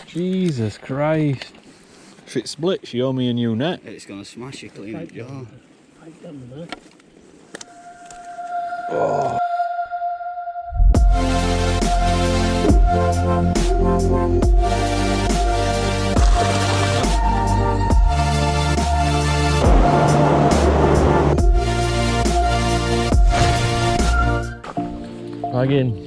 Jesus Christ. If it splits, you owe me a new net. It's going to smash your clean jaw. Oh. Bag in.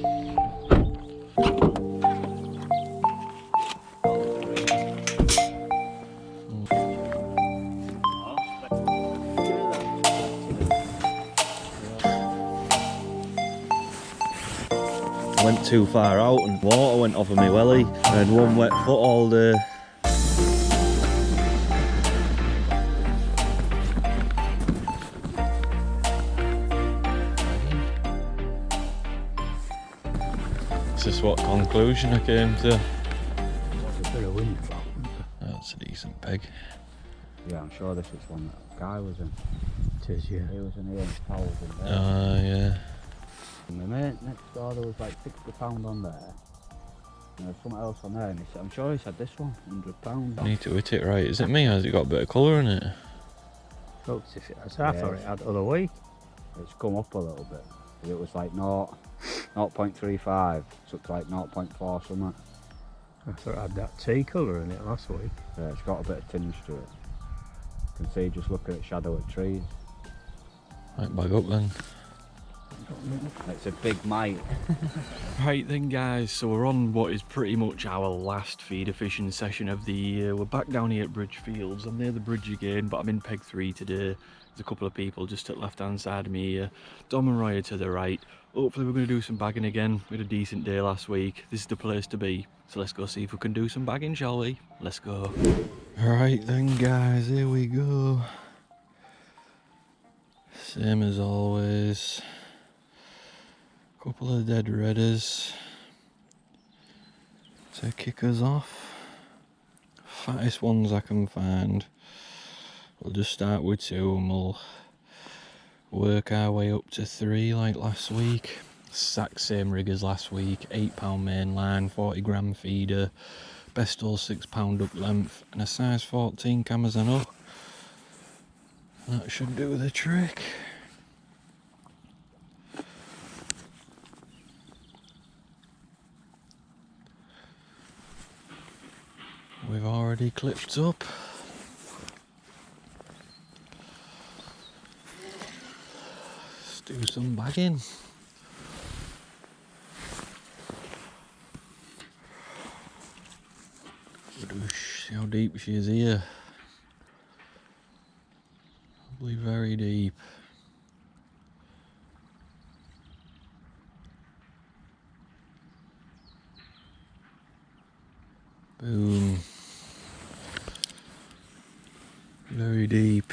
Went too far out and water went off of my welly. I had one wet foot all day. This is what conclusion I came to. There's a bit of wind from. That's a decent peg. Yeah, I'm sure this is one that guy was in. It is, yeah. He was in here and towels in there. Yeah. And my mate next door, there was like £60 on there. And there's something else on there, and he said, I'm sure he said this one, £100. I need to hit it right. Is it me or has it got a bit of colour in it? Looks if it has. I thought it had the other week. It's come up a little bit. It was like 0.35, so it's like 0.4 something. I thought it had that tea colour in it last week. Yeah, it's got a bit of tinge to it. You can see just looking at shadow of trees. Right, bag up then. It's a big mite. Right then guys, so we're on what is pretty much our last feeder fishing session of the year. We're back down here at Bridgefields. I'm near the bridge again, but I'm in peg 3 today. There's a couple of people just at left hand side of me here. Dom and Roy are to the right. Hopefully we're going to do some bagging again. We had a decent day last week. This is the place to be. So let's go see if we can do some bagging, shall we? Let's go. Right then guys, here we go. Same as always. Couple of dead redders to kick us off. Fattest ones I can find. We'll just start with 2 and we'll work our way up to 3 like last week. Exact same rig as last week. 8 pound main line, 40 gram feeder, best all 6 pound hook length, and a size 14 Amazon hook. That should do the trick. We've already clipped up. Let's do some bagging. See how deep she is here. Probably very deep. Boom. Very deep.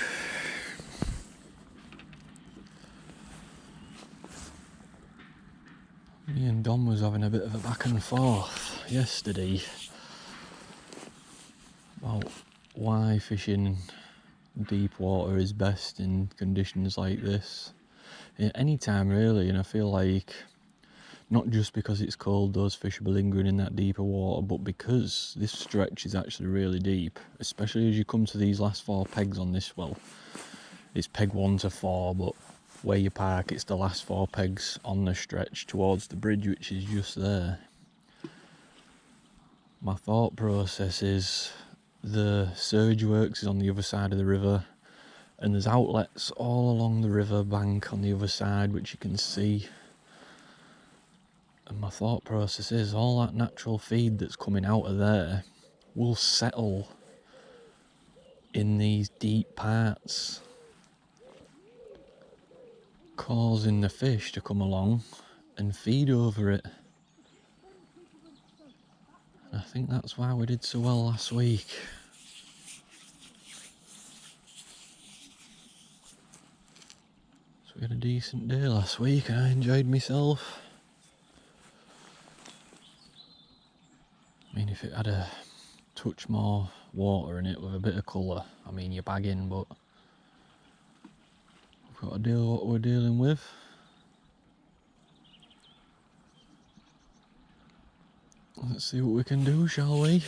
Me and Dom was having a bit of a back and forth yesterday about why fishing deep water is best in conditions like this. Any time really, and I feel like not just because it's cold, those fish will be lingering in that deeper water, but because this stretch is actually really deep, especially as you come to these last 4 pegs on this well. It's peg 1 to 4, but where you park, it's the last 4 pegs on the stretch towards the bridge, which is just there. My thought process is the surge works is on the other side of the river, and there's outlets all along the river bank on the other side, which you can see. And my thought process is all that natural feed that's coming out of there will settle in these deep parts, causing the fish to come along and feed over it. And I think that's why we did so well last week. So we had a decent day last week and I enjoyed myself. I mean, if it had a touch more water in it with a bit of colour, I mean, you're bagging, but we've got to deal with what we're dealing with. Let's see what we can do, shall we?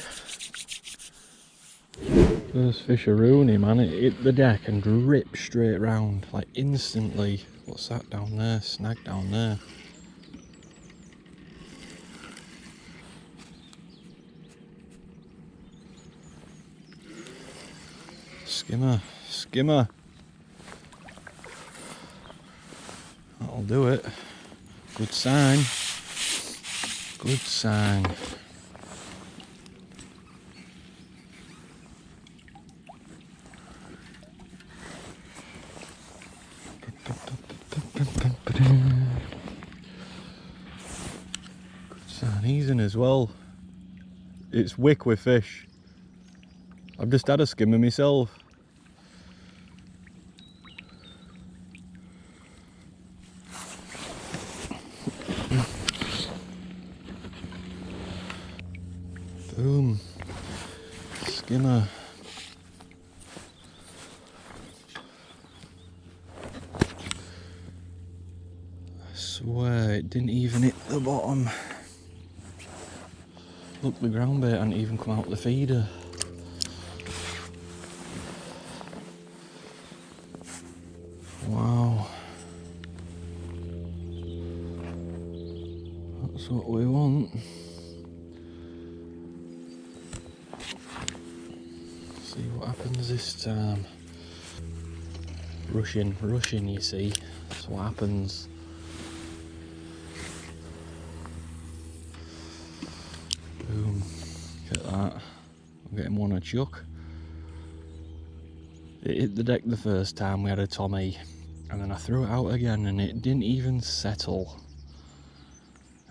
First fisheroonie, man. It hit the deck and ripped straight round, like instantly. What's that down there? Snag down there. Skimmer, skimmer. That'll do it. Good sign. Good sign. Good sign. He's in as well. It's wick with fish. I've just had a skimmer myself. Boom. Skimmer. I swear it didn't even hit the bottom. Look, the ground bait hadn't even come out the feeder. Wow. That's what we want. See what happens this time. Rushing, you see. That's what happens. Boom. Look at that. I'm getting one a chuck. It hit the deck the first time we had a Tommy, and then I threw it out again and it didn't even settle.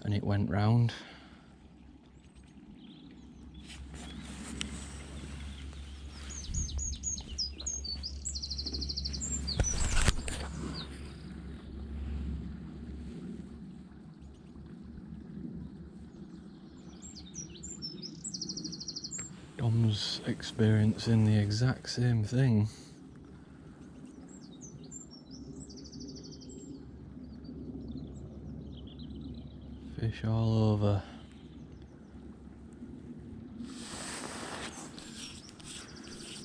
And it went round. Dom's experiencing the exact same thing. Fish all over.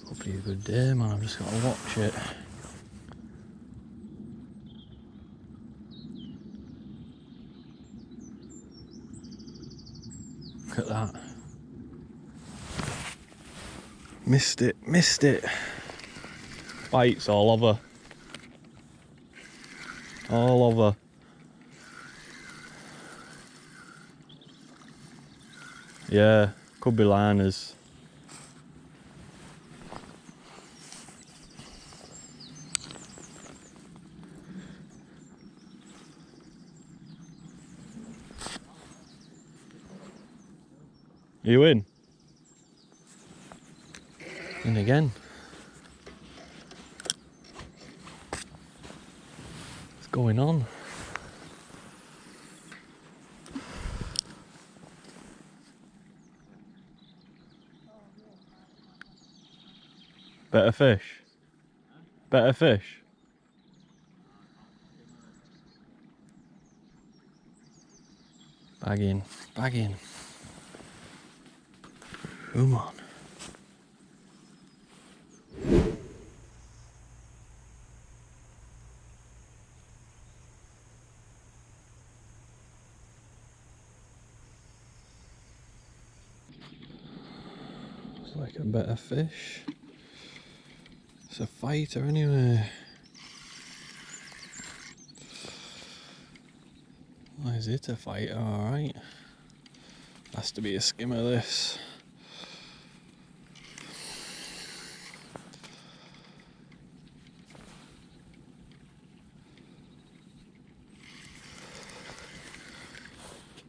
Could be a good day, man. I've just got to watch it. Look at that. Missed it, missed it. Bites all over. All over. Yeah, could be liners. You in? In again. What's going on? Better fish. Better fish. Bag in, bag in. Come on. It's like a better fish. It's a fighter anyway. Why is it a fighter? Alright. Has to be a skimmer, this.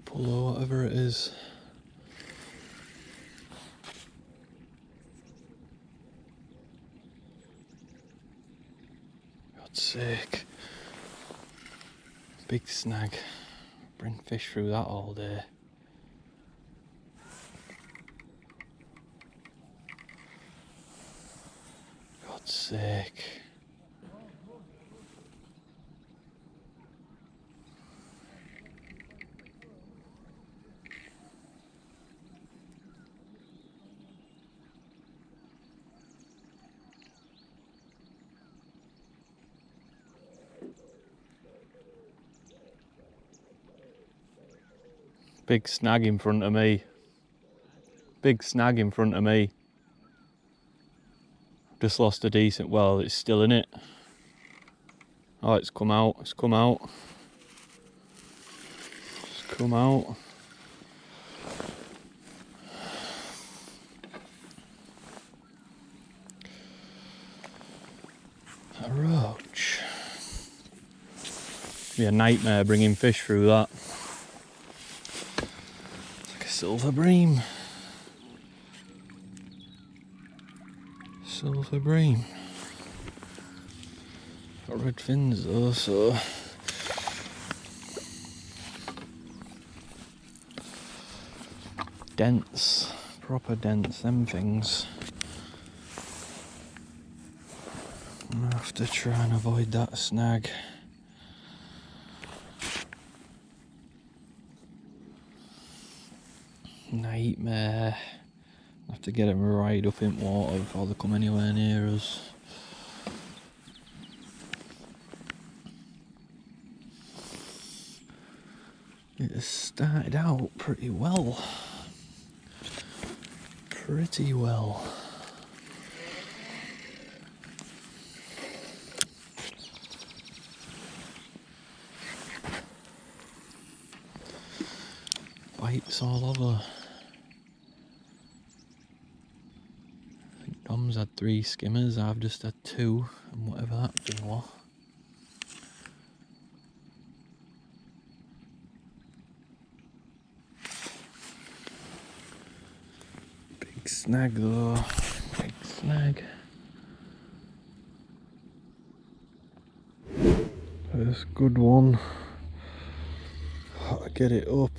Pull or whatever it is. God's sake. Big snag. Bring fish through that all day. God's sake. Big snag in front of me. Big snag in front of me. Just lost a decent, well, it's still in it. Oh, it's come out, it's come out. It's come out. A roach. Be a nightmare bringing fish through that. It's like a silver bream. Silver bream. Got red fins though, so dense, proper dense, them things. I'm gonna have to try and avoid that snag. Nightmare. I have to get them right up in water before they come anywhere near us. It has started out pretty well. Pretty well. Bites all over. I think Dom's had 3 skimmers, I've just had 2, and whatever that thing was. Big snag though, big snag. There's a good one. Gotta get it up.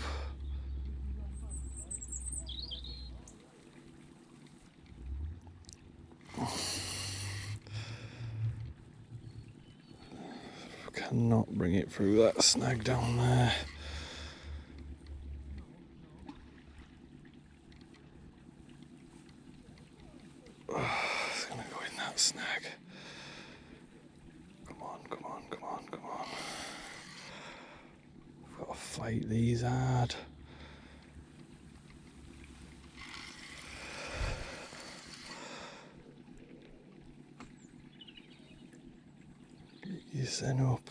Cannot bring it through that snag down there. It's gonna go in that snag. Come on, come on, come on, come on. I've got to fight these hard. Get you sent up.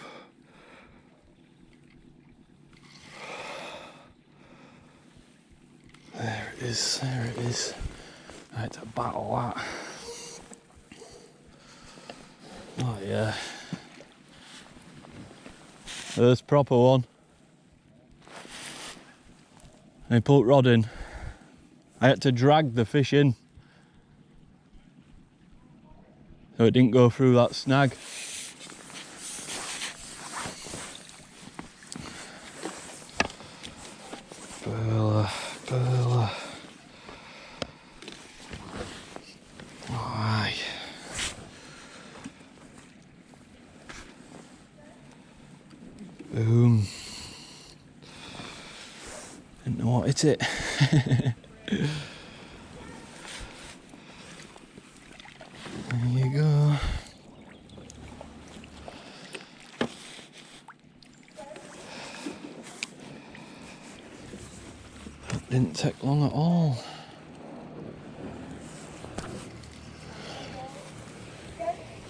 There it is, there it is. I had to battle that. Oh yeah. There's proper one. I put rod in. I had to drag the fish in so it didn't go through that snag. Burler, burler. Aye. Boom. Didn't know what hit it. There you go. That didn't take long at all.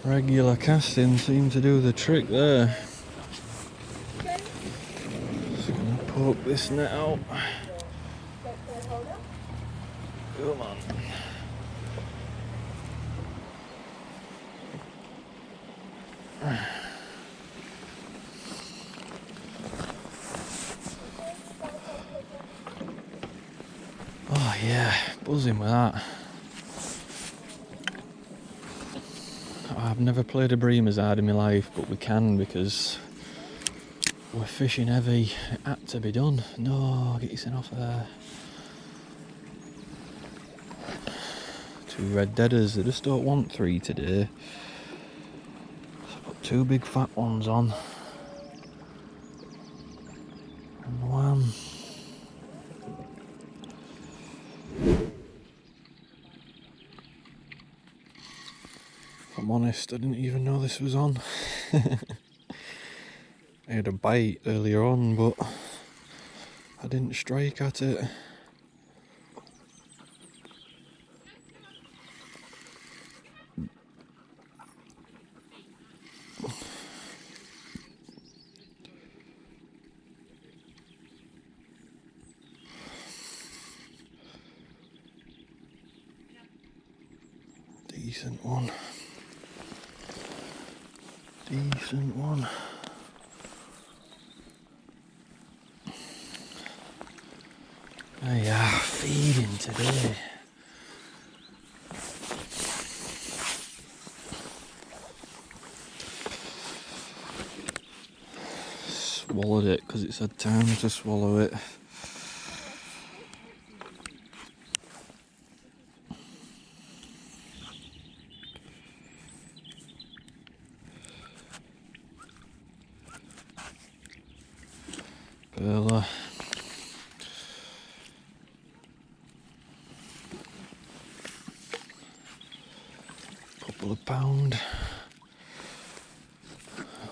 Regular casting seemed to do the trick there. Just gonna poke this net out. Come on. Oh yeah, buzzing with that. I've never played a bream as hard in my life, but we can because we're fishing heavy. It had to be done. No, get your sin off there. 2 red deaders, they just don't want 3 today. So I put 2 big fat ones on. And one. If I'm honest, I didn't even know this was on. I had a bite earlier on, but I I didn't strike at it. Decent one. Decent one. They are feeding today. Swallowed it because it's had time to swallow it. Perla. Couple of pound.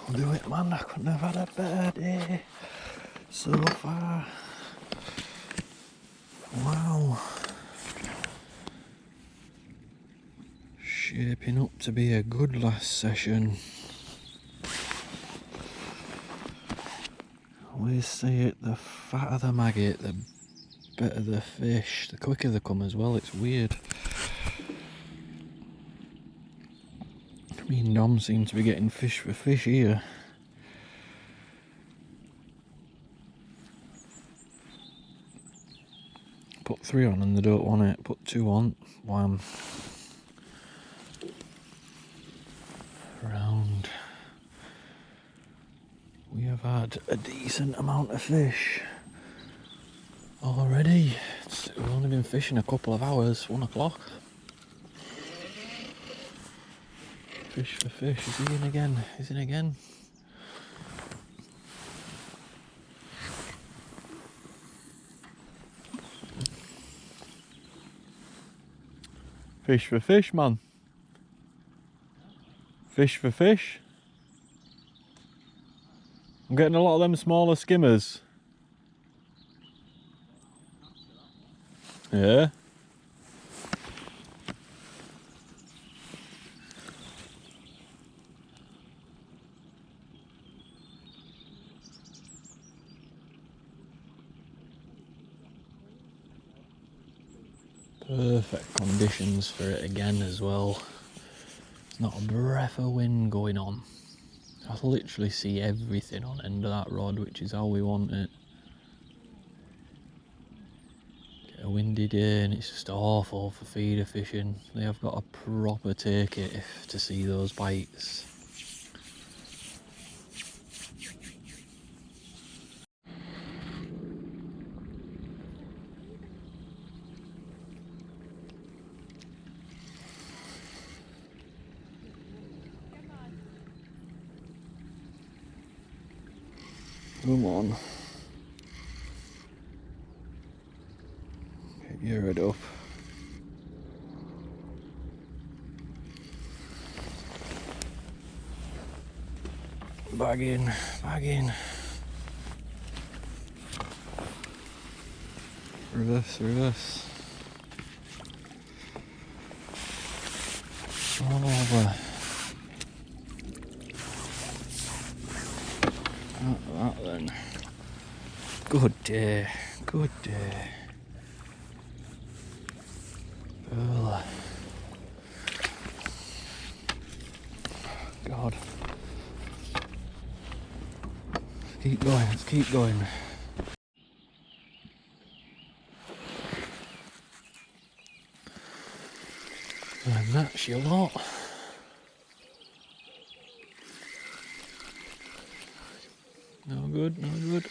I'll do it, man. I couldn't have had a better day so far. Wow. Shaping up to be a good last session. I always say it, the fatter the maggot, the better the fish. The quicker they come as well, it's weird. Me and Dom seem to be getting fish for fish here. Put 3 on and they don't want it. Put 2 on, wham. Round. We have had a decent amount of fish already. We've only been fishing a couple of hours, 1 o'clock. Fish for fish, is he in again? Is he in again? Fish for fish, man. Fish for fish. I'm getting a lot of them smaller skimmers. Yeah. Perfect conditions for it again as well. There's not a breath of wind going on. I literally see everything on the end of that rod, which is how we want it. Get a windy day and it's just awful for feeder fishing. They have got to proper take it to see those bites. Come on. Get your head up. Bag in, bag in. Reverse, reverse. All over. That then. Good day, good day. Perla. God. Let's keep going, let's keep going. And that's your lot. No good, no good.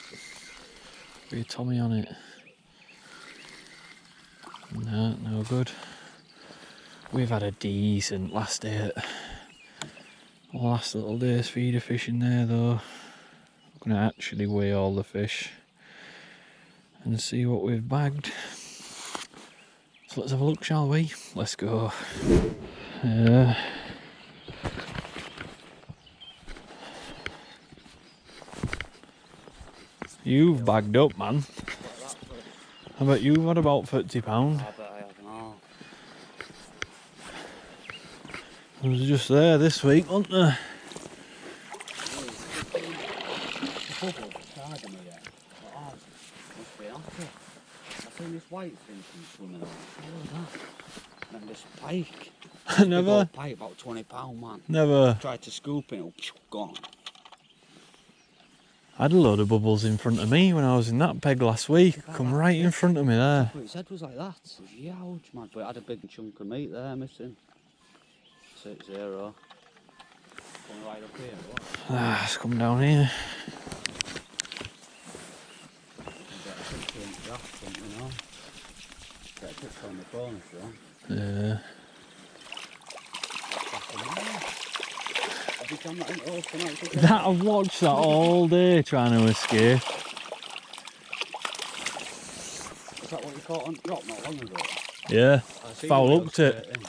Be a Tommy on it. No, no good. We've had a decent last day at last little day's feeder fishing there though. I'm gonna actually weigh all the fish and see what we've bagged. So let's have a look, shall we? Let's go. You've bagged up, man. I bet you've had about £30. I bet I have now. I was just there this week, wasn't there? The bubble beside me, yeah. Oh, must be happy. I seen this white thing swimming around. What was that? And this pike. Never. Big old pike, about £20, man. Never. Tried to scoop it, gone. I had a load of bubbles in front of me when I was in that peg last week. Come right in front of me there. Its head was like that. It was huge, man. But it had a big chunk of meat there missing. 6-0. Coming right up here, what? Ah, let's come down here. Get a picture in the grass, you know. Get a picture on the phone if you want. Yeah. Have you done that in Ouse tonight? That, I've watched that all day trying to escape. Is that what you caught on drop not long ago? Yeah. I seen Foul it go hooked it. straight in.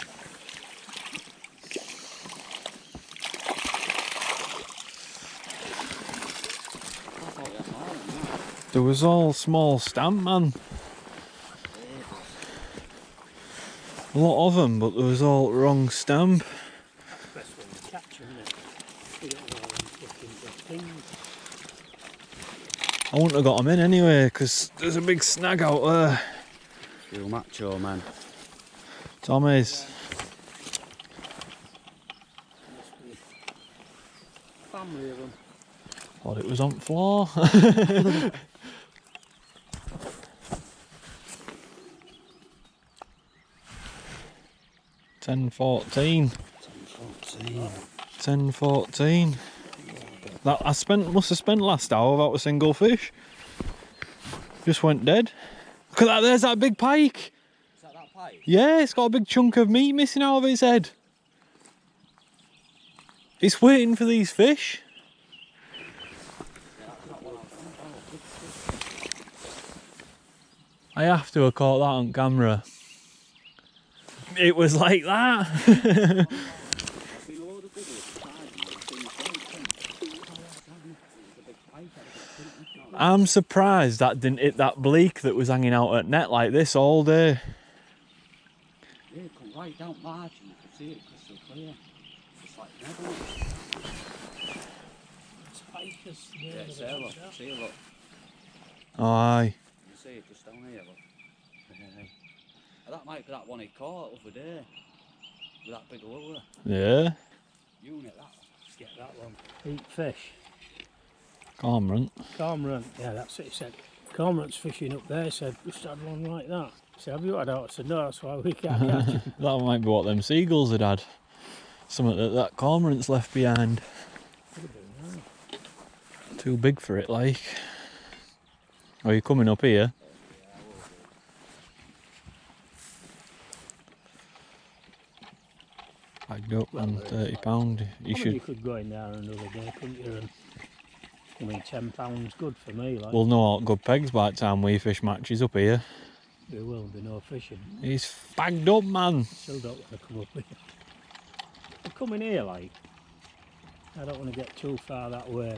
I thought you had more than that. There was all small stamp, man. A lot of them, but there was all wrong stamp. Best one to catch, isn't it? You don't know them fucking big things. I wouldn't have got them in anyway, because there's a big snag out there. Real macho, man. Tommy's. Must be family of them. Thought it was on floor. 10-14. 14. 10-14. That must have spent last hour without a single fish. Just went dead. Look at that, there's that big pike. Is that pike? Yeah, it's got a big chunk of meat missing out of its head. It's waiting for these fish. I have to have caught that on camera. It was like that. I'm surprised that didn't hit that bleak that was hanging out at net like this all day. Yeah, come right down margin, you can see it crystal clear. It's like never. Spikers. Yeah, it's there, look. See it, look. Oh, aye. You see it just down here, look. That might be that one he caught over there. With that big lure. Yeah. Unit, that. Get that one. Eat fish. Cormorant. Cormorant. Yeah, that's it. He said, Cormorant's fishing up there. He said, just had one like that. I said, have you had out? I said, no, that's why we can't catch him. That might be what them seagulls had. Something that cormorant's left behind. Too big for it, like. Are you coming up here? Bagged up on £30. You should. You could go in there another day, couldn't you? And, I mean, £10 good for me. Like, We'll know all good pegs by the time we fish matches up here. there will be no fishing. He's bagged up, man. Still don't want to come up here. I'm coming here, like. I don't want to get too far that way.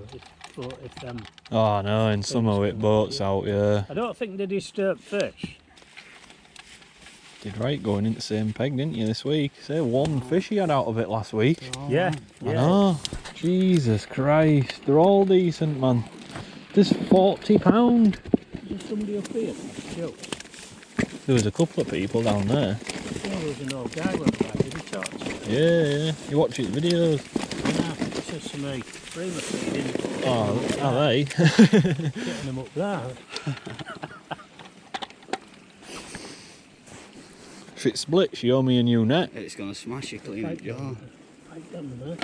If them, Oh no, in summer with boats out, yeah. I don't think they disturb fish. Did right going into the same peg, didn't you, this week? Say one fish he had out of it last week. Oh, Yeah, I know. Jesus Christ, they're all decent, man. There's £40. There's somebody up here. Sure. There was a couple of people down there. Yeah, there was an old guy went by. Did he talk to you? Yeah. You watch his videos. Yeah, he says to me, Bream feeding. Oh, are they? Getting them up there. If it splits, you owe me a new net. It's going to smash you clean Right up, yeah. down, right down there.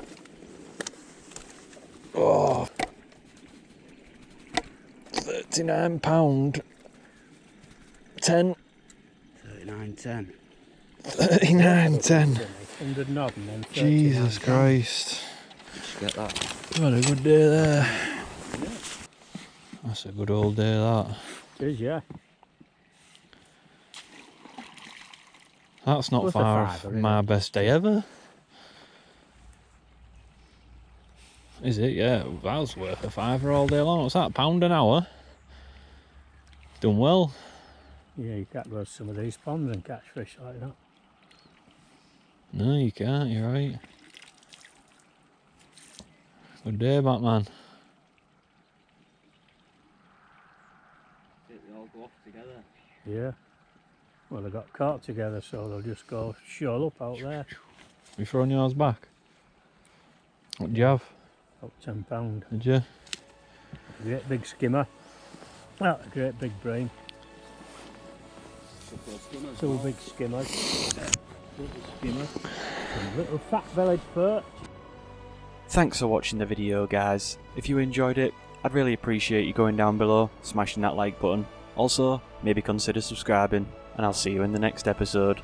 Oh. £39. 10. 39.10. 39.10. 100 knob and then 39. Jesus Christ. Just get that. You had a good day there. That's a good old day, that. It is, yeah. That's not Worth a far fiver, from isn't my it? best day ever. Is it? Yeah, that was worth a fiver all day long. What's that, £1 an hour? Done well. Yeah, you can't go to some of these ponds and catch fish like that. No, you can't, you're right. Good day, Batman. They all go off together. Yeah. Well, they got caught together, so they'll just go shoal up out there. You throwing yours back? What'd you have? About £10. Did you? Great big skimmer. Well, a great big Bream. Two big skimmers. Little skimmer. And little fat-bellied perch. Thanks for watching the video, guys. If you enjoyed it, I'd really appreciate you going down below, smashing that like button. Also, maybe consider subscribing, and I'll see you in the next episode.